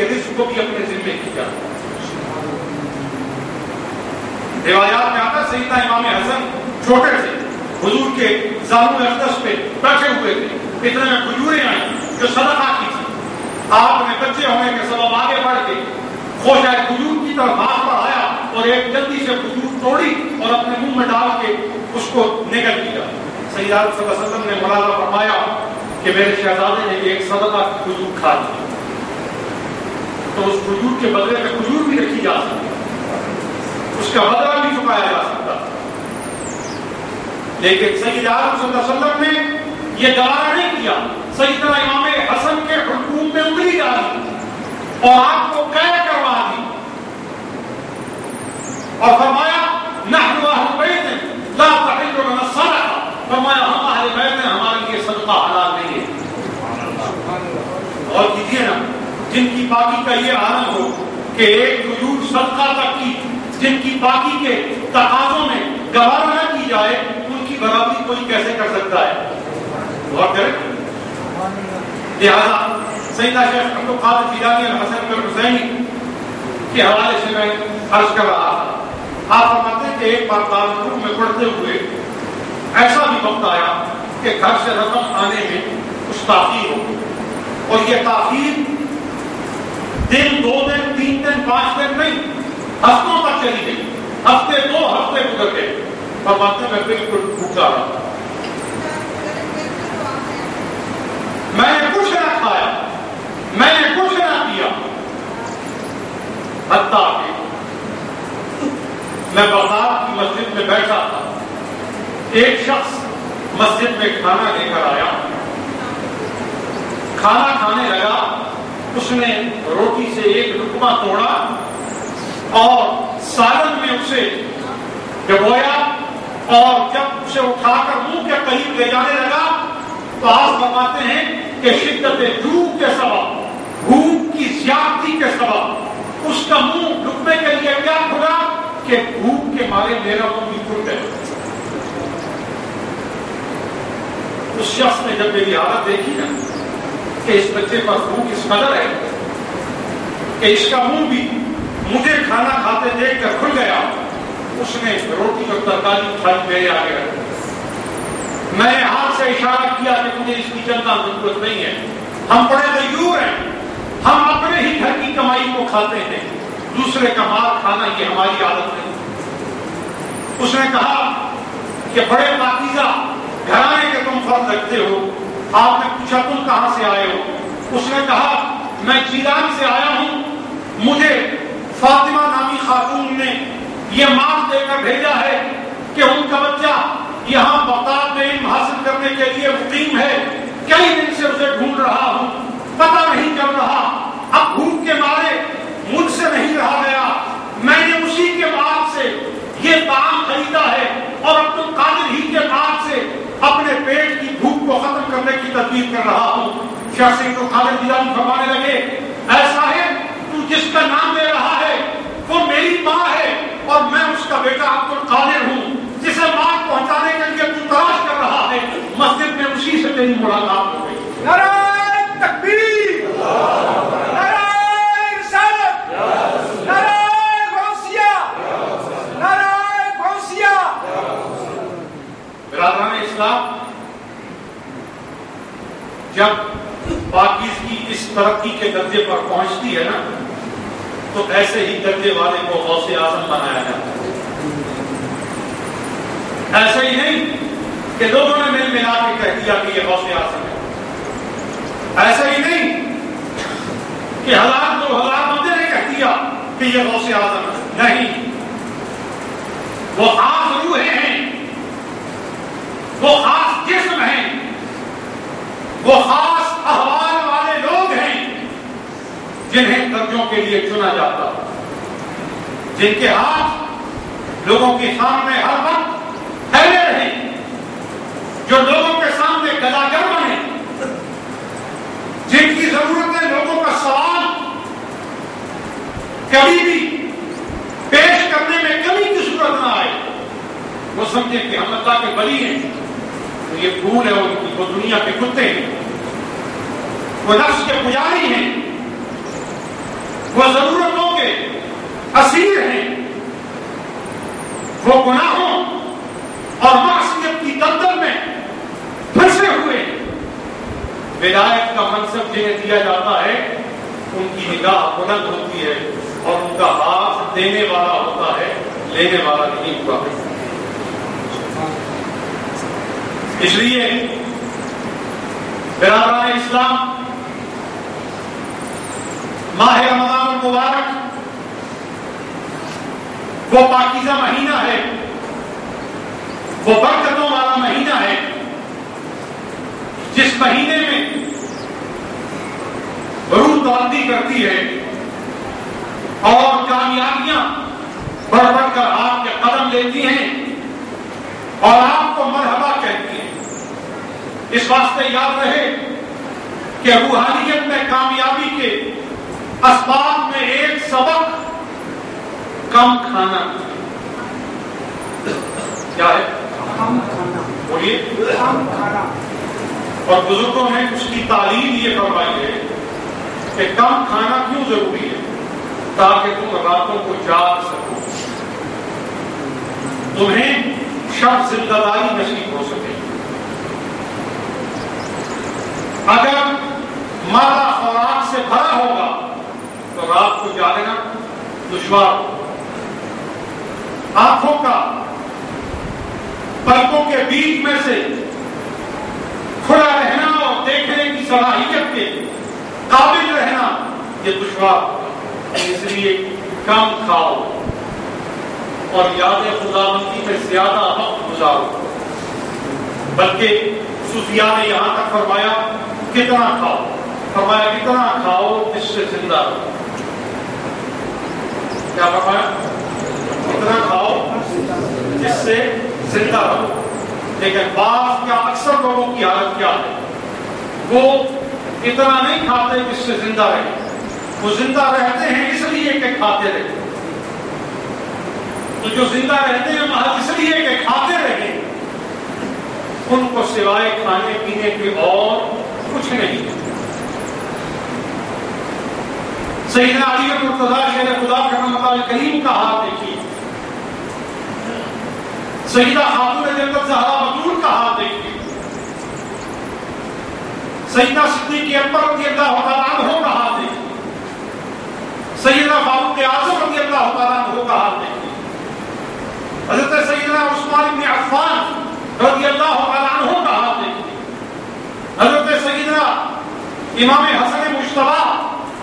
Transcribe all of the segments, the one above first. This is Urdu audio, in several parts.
کے رزق کو بھی اپنے ذمے کیا. روایات میں آتا سیدنا امام حسن چھوٹے تھے, حضور کے زانو اقدس پہ بیٹھے ہوئے تھے, اتنے میں کھجوریں آئیں جو صدقہ کی تھی. آپ نے بچے ہونے کے سبب آگے بڑھ کے خوشہ کھجور کی طرف ہاتھ بڑھایا اور ایک جلدی سے کھجور توڑی اور اپنے منہ میں ڈال کے اس کو نگل دیا. سیدنا صلی اللہ علیہ وسلم نے ملاحظہ فرمایا کہ میرے شہزادے نے ایک صدقہ کی کھجور کھا لی, تو اس کھجور کے بدلے میں کھجور بھی رکھی جا سکتی, اس کا بدلہ بھی چکایا جا سکتا. لیکن سید عالم صلی اللہ علیہ وسلم نے یہ گوارا نہیں کیا. سیدنا امام حسن کے حکم میں انگلی ڈالی اور آپ کو قید کروا دی اور فرمایا نحن اہل بیت لا تحل لنا الصدقہ, فرمایا ہم اہل بیت ہیں, ہمارے لیے صدقہ حلال نہیں ہے. اور کیجیے نا, جن کی پاکی کا یہ عالم ہو کہ ایک کھجور صدقہ تک کی, جن کی پاکی کے تقاضوں میں گوارا نہ کی جائے, ان کی برابری کوئی کیسے کر سکتا ہے؟ غور کریں. لہذا سیدنا شیخ عبد القادر جیلانی الحسن الحسینی کے حوالے سے میں عرض کر رہا تھا. آپ فرماتے ہیں کہ ایک بار دارالعلوم میں پڑھتے ہوئے ایسا بھی وقت آیا کہ گھر سے رقم آنے میں کچھ تاخیر ہو, اور یہ تاخیر دن, 2 دن, 3 دن, 5 دن نہیں, ہفتوں تک چلی گئی. ہفتے 2 ہفتے گزر گئے. فرماتے میں بالکل بھوکا رہا, میں نے کچھ نہ کھایا, میں نے کچھ نہ پیا, حتیٰ کہ میں بغداد کی مسجد میں بیٹھا تھا. ایک شخص مسجد میں کھانا لے کر آیا, کھانا کھانے لگا. اس نے روٹی سے ایک لقمہ توڑا اور سالن میں اسے ڈبویا, اور جب اسے اٹھا کر منہ کے قریب لے جانے لگا تو آپ فرماتے ہیں کہ شدت جوع کے سبب, بھوک کی زیادتی کے سبب اس کا منہ لقمے کے لیے کیا کھلا کہ بھوک کے مارے میرا منہ بھی کھل گیا. اس شخص نے جب میری حالت دیکھی نا کہ اس بچے پر بھوک اس قدر ہے کہ اس کا منہ بھی مجھے کھانا کھاتے دیکھ کر کھل گیا, اس نے روٹی اور ترکاری اٹھائی میرے آگے رکھ. میں نے ہاتھ سے اشارہ کیا کہ مجھے اس کی چندہ ضرورت نہیں ہے, ہم بڑے غیور ہیں, ہم اپنے ہی گھر کی کمائی کو کھاتے ہیں, دوسرے کا مال کھانا یہ ہماری عادت نہیں. اس نے کہا کہ بڑے پاکیزہ گھرانے کے تم فرض رکھتے ہو. آپ نے پوچھا تم کہاں سے آئے ہو؟ اس نے کہا میں جیلان سے آیا ہوں, مجھے فاطمہ نامی خاتون نے یہ مال دے کر بھیجا ہے کہ ان کا بچہ یہاں بغداد میں علم حاصل کرنے کے لیے مقیم ہے. کئی دن سے اسے ڈھونڈ رہا ہوں, پتہ نہیں چل رہا. اب بھوک کے مارے مجھ سے نہیں رہا گیا, میں نے اسی کے مال سے یہ طعام خریدا ہے اور عبد القادر ہی کے مال سے اپنے پیٹ کی بھوک کو ختم کرنے کی تدبیر کر رہا ہوں. شیخ سید القادر جیلانی فرمانے لگے, ایسا ہے تو جس کا نام دے رہا ہے وہ میری ماں ہے اور میں اس کا بیٹا عبد القادر ہوں, جسے مال پہنچانے کے لیے تو تلاش کر رہا ہے. مسجد میں اسی سے تیری ملاقات ہو گئی. نعرہ تکبیر, نعرہ رسالت, نعرہ غوثیہ, نعرہ غوثیہ. برادران اسلام, جب پاکیزگی اس ترقی کے درجے پر پہنچتی ہے نا تو ایسے ہی درجے والے کو غوث اعظم بنایا جاتا ہے. ایسے ہی نہیں کہ لوگوں نے مل ملا کے کہہ دیا کہ یہ غوث اعظم ہے. ایسا ہی نہیں کہ 1000-2000 بندے نے کہہ دیا کہ یہ غوث اعظم ہے. نہیں, وہ خاص روحیں ہیں, وہ خاص جسم ہیں, وہ خاص احوال والے لوگ ہیں جنہیں درجوں کے لیے چنا جاتا, جن کے ہاتھ لوگوں کے سامنے ہر وقت پھیلے رہیں, جو لوگوں کے سامنے گداگر بنے, جن کی ضرورتیں لوگوں کا سوال کبھی بھی پیش کرنے میں کمی کی صورت نہ آئے. وہ سمجھے کہ ہم اللہ کے ولی ہیں تو یہ پھول ہے ان کی, وہ دنیا کے کتے ہیں, وہ نفس کے پجاری ہیں. وہ ضرورتوں کے اسیر ہیں، وہ گناہوں اور معصیت کی دلدل میں پھنسے ہوئے ہیں۔ ولایت کا منصب جنہیں دیا جاتا ہے ان کی نگاہ بلند ہوتی ہے اور ان کا ہاتھ دینے والا ہوتا ہے، لینے والا نہیں ہوتا۔ اس لیے برادران اسلام، ماہ رمضان المبارک وہ پاکیزہ مہینہ ہے، وہ برکتوں والا مہینہ ہے، جس مہینے میں روح دولتی کرتی ہے اور کامیابیاں بڑھ بڑھ کر آپ کے قدم لیتی ہیں اور آپ کو مرحبا کہتی ہیں۔ اس واسطے یاد رہے کہ روحانیت میں کامیابی کے اسباب میں ایک سبق کم کھانا کیا ہے؟ کم کھانا، بولیے۔ کم کھانا۔ اور بزرگوں نے اس کی تعلیم یہ کروائی ہے کہ کم کھانا کیوں ضروری ہے؟ تاکہ تم راتوں کو جاگ سکو، تمہیں شب زندہ داری نصیب ہو سکے۔ اگر معدہ خوراک سے بھرا ہوگا تو رات کو جاگنا دشوار ہوگا۔ آنکھوں کا پلکوں کے بیچ میں سے کھلا رہنا اور دیکھنے کی صلاحیت کے قابل رہنا یہ دشوار ہوگا۔ اس لیے کم کھاؤ اور یاد خداوندی میں زیادہ وقت گزارو۔ بلکہ صوفیاء نے یہاں تک فرمایا کتنا کھاؤ، فرمایا کتنا کھاؤ جس سے زندہ رہو۔ کیا فرمایا؟ کتنا کھاؤ جس سے زندہ رہو۔ لیکن بعض کیا اکثر لوگوں کی حالت کیا ہے؟ وہ اتنا نہیں کھاتے جس سے زندہ رہے، وہ زندہ رہتے ہیں اس لیے کہ کھاتے رہے۔ تو جو زندہ رہتے ہیں محض اس لیے کہ کھاتے رہے، ان کو سوائے کھانے پینے کے اور کچھ نہیں۔ سیدنا علی مرتضیٰ شیر خدا رحمۃ اللہ کریم کا ہاتھ دیکھیے، سیدہ خاتون جنت زہرا بتول کا ہاتھ دیکھیے، سیدنا صدیق اکبر رضی اللہ تعالیٰ عنہ کا ہاتھ دیکھیے، سیدنا فاروق اعظم رضی اللہ تعالیٰ عنہ کا ہاتھ دیکھیے، حضرت سیدنا عثمان بن عفان رضی اللہ تعالیٰ عنہ کا ہاتھ دیکھیے، حضرت سیدنا امام حسن مجتبی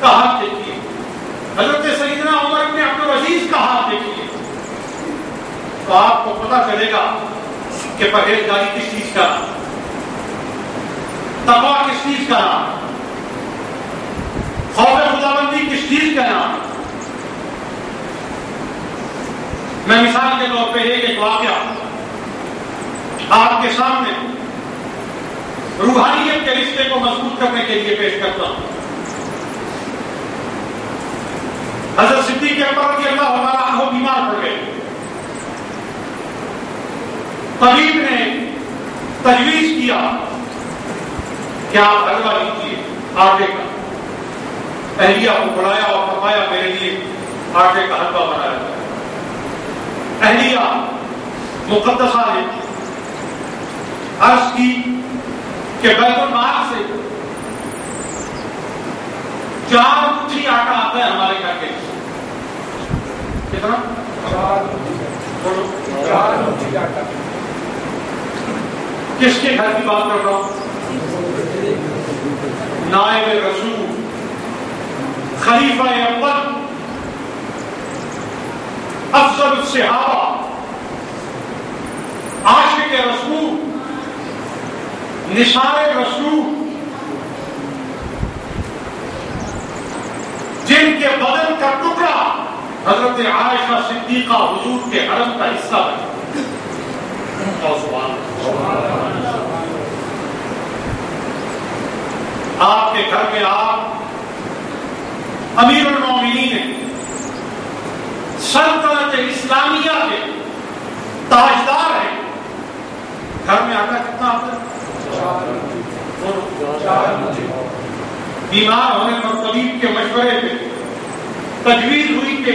کا ہاتھ دیکھیے، حضرت سیدنا عمر بن عبد العزیز کا ہاتھ دیکھیے، تو آپ کو پتہ چلے گا کہ پرہیزگاری کس چیز کا نام، تقویٰ کس چیز کا نام، خوف خداوندی کس چیز کا نام۔ میں مثال کے طور پہ ایک واقعہ آپ کے سامنے روحانیت کے رشتے کو مضبوط کرنے کے لیے پیش کرتا ہوں۔ حضرت صدیق اکبر رضی اللہ تعالیٰ عنہ بیمار پڑ گئے، طبیب نے تجویز کیا کہ آپ حلوہ لیجیے آٹے کا۔ اہلیہ کو بلایا اور فرمایا میرے لیے آٹے کا حلوہ بنایا جائے۔ اہلیہ مقدسہ نے عرض کی کہ بیت المال سے 4 مٹھی آٹا آتا ہے ہمارے گھر کے۔ کتنا؟ 4 مٹھی آٹا۔ کس کے گھر کی بات کر رہا ہوں؟ نائب رسول، خلیفہ اول، افضل الصحابہ، عاشق رسول، نثار رسول، جن کے بدن کا ٹکڑا حضرت عائشہ صدیقہ حضور کے حرم کا حصہ بنے۔ آپ کے گھر میں آپ امیر المومنین ہیں، سلطنت اسلامیہ کے تاجدار ہیں، گھر میں آٹا کتنا آتا ہے؟ 4 بیمار ہونے پر طبیب کے مشورے پہ تجویز ہوئی کہ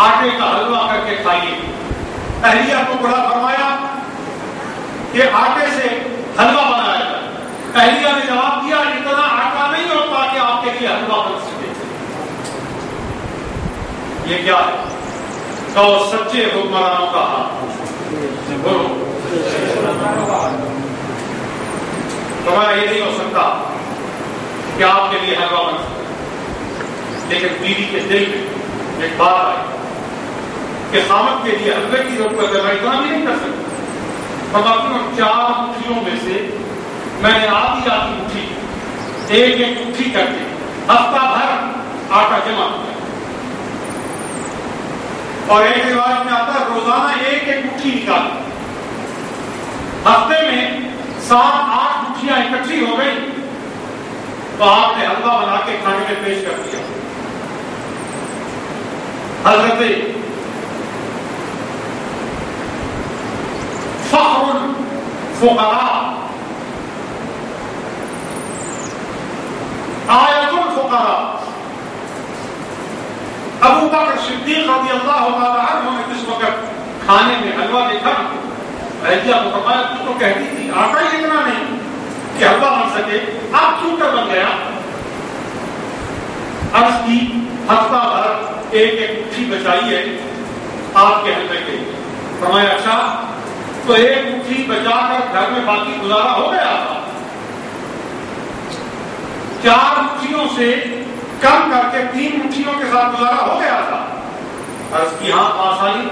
آٹے کا حلوہ کر کے کھائیے. اہلیہ کو بڑا فرمایا کہ آٹے سے حلوہ بنایا جائے. اہلیہ نے جواب دیا اتنا آٹا نہیں ہوتا کہ آپ کے لیے حلوہ بن سکے. یہ کیا ہے؟ تو سچے حکمرانوں کا ہاتھ بولو. تمہارا یہ نہیں ہو سکتا کہ آپ کے لیے حلوہ بن سکے. لیکن بیوی کے دل میں ایک بات آئی کہ خامد کے لیے حلوے کی ضرورت ہے، میں اتنا بھی نہیں کر سکتا. فرماتی ہوں 4 مٹھیوں میں سے میں نے آدھی مٹھی ایک مٹھی کر کے ہفتہ بھر آٹا جمع کیا. اور ایک روایت میں آتا ہے روزانہ ایک مٹھی نکالی. ہفتے میں 7-8 مٹھیاں اکٹھی ہو گئی تو آپ نے حلوہ بنا کے کھانے میں پیش کر دیا. حضرت فخر الفقراء آیت الفقراء ابو بکر صدیق رضی اللہ تعالی عنہ نے جس وقت کھانے میں حلوہ دیکھا اہلیہ کو فرمایا تو تو کہتی تھی آٹا ہی اتنا نہیں کہ حلوہ بن سکے، اب کیوں کر بن گیا؟ عرض کی ہفتہ بھر ایک مٹھی بچائی ہے آپ کے حلوے کے لیے. فرمایا اچھا تو ایک مٹھی بچا کر گھر میں باقی گزارا ہو گیا تھا. 4 مٹھیوں سے کم کر کے 3 مٹھیوں کے ساتھ گزارا ہو گیا تھا. عرض کی ہاں آسانی.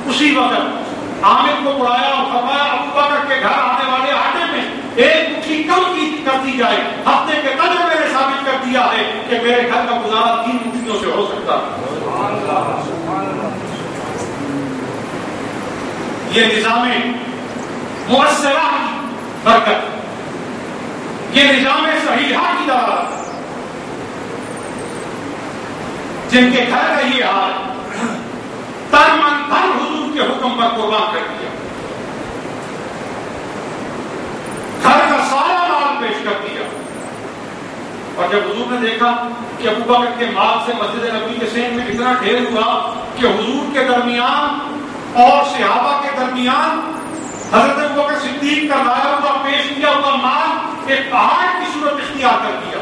اسی وقت عامر کو بلایا اور فرمایا ابو بکر کے گھر آنے والے آٹے میں ایک مٹھی کم کی کر دی جائے. ہفتے کے تجربے نے ثابت کر دیا ہے کہ میرے گھر کا گزارا 3 مٹھیوں سے ہو سکتا ہے. یہ نظام مؤثرہ کی برکت، یہ نظام صحیحہ کی دولت. جن کے گھر کا یہ حال تن من دھن حضور کے حکم پر قربان کر دیا، گھر کا سارا مال پیش کر دیا. اور جب حضور نے دیکھا کہ ابو بکر کے مال سے مسجد نبی کے سین میں اتنا ڈھیر ہوا کہ حضور کے درمیان اور صحابہ کے درمیان حضرت ابو بکر صدیق کا لایا ہوا پیش کیا ہوا مال ایک پہاڑ کی صورت اختیار کر دیا.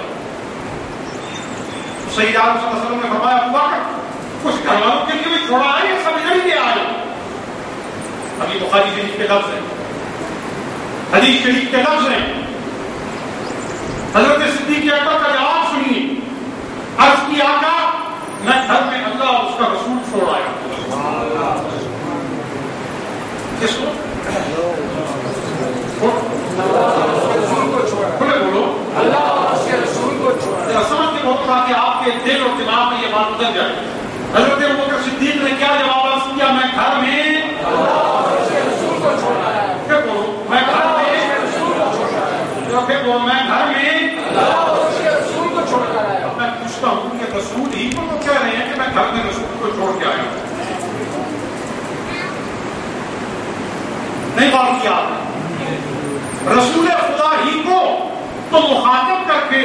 سیدنا صلی اللہ علیہ وسلم نے فرمایا ابو بکر کچھ گھر والوں کے لیے بھی چھوڑا ہے یا سب ادھر ہی لے آئے؟ ابھی بخاری شریف کے لفظ ہیں، حدیث شریف کے لفظ ہیں. حضرت صدیق اکبر کا جواب سنیے. عرض کی آقا میں گھر میں اللہ اور اس کا رسول چھوڑ آیا. کس کو؟ کھلے بولو. اللہ اور اس کے رسول کو چھوڑا. سمجھ کے بہت تھا کہ آپ کے دل اور دماغ میں یہ بات اتر جائے. حضرت ابوبکر صدیق نے کیا جواب عرض کیا؟ میں گھر میں اللہ اور اس کے رسول کو چھوڑا ہے. میں گھر میں میں گھر میں اللہ اور اس کے رسول کو چھوڑ کر آیا. میں پوچھتا ہوں کہ رسول ہی کو تو کہہ رہے ہیں کہ میں گھر میں رسول کو چھوڑ کے آیا ہوں. نہیں بات کیا رسول خدا ہی کو تو مخاطب کر کے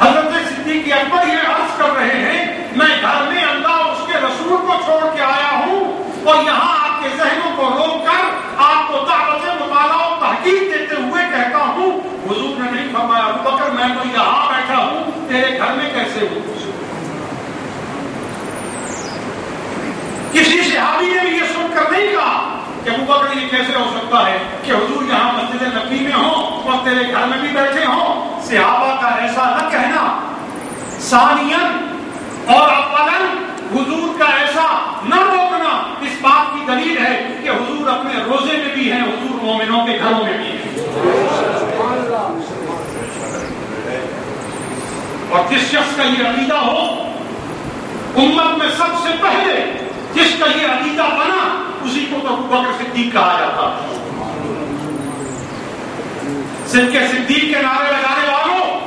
حضرت صدیق اکبر یہ عرض کر رہے ہیں میں گھر میں اللہ اور اس کے رسول کو چھوڑ کے آیا ہوں. اور یہاں آپ کے ذہنوں کو روک کر آپ کو دعوت مطالعہ و تحقیق دیتے ہوئے کہتا ہوں. حضور نے نہیں فرمایا ابو بکر میں تو یہاں بیٹھا ہوں تیرے گھر میں کیسے ہوں. کسی صحابی نے بھی یہ سن کر نہیں کہا کہ ابو بکر یہ کیسے ہو سکتا ہے کہ حضور یہاں مسجد نبی میں ہوں اور تیرے گھر میں بھی بیٹھے ہوں. صحابہ کا ایسا نہ کہنا ثانیاً اور اولاً حضور کا ایسا نہ روکنا اس بات کی دلیل ہے کہ حضور اپنے روزے میں بھی ہیں، حضور مومنوں کے گھروں میں بھی ہیں. اور جس شخص کا یہ عقیدہ ہو امت میں سب سے پہلے جس کا یہ عقیدہ بنا اسی کو تو ابو بکر صدیق کہا جاتا. صدق صدیق کے نعرے لگانے والوں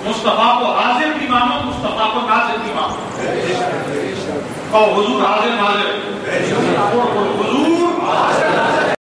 مصطفیٰ کو حاضر بھی مانو، مصطفیٰ کو ناظر بھی مانو. اور حضور حاضر ناظر، حضور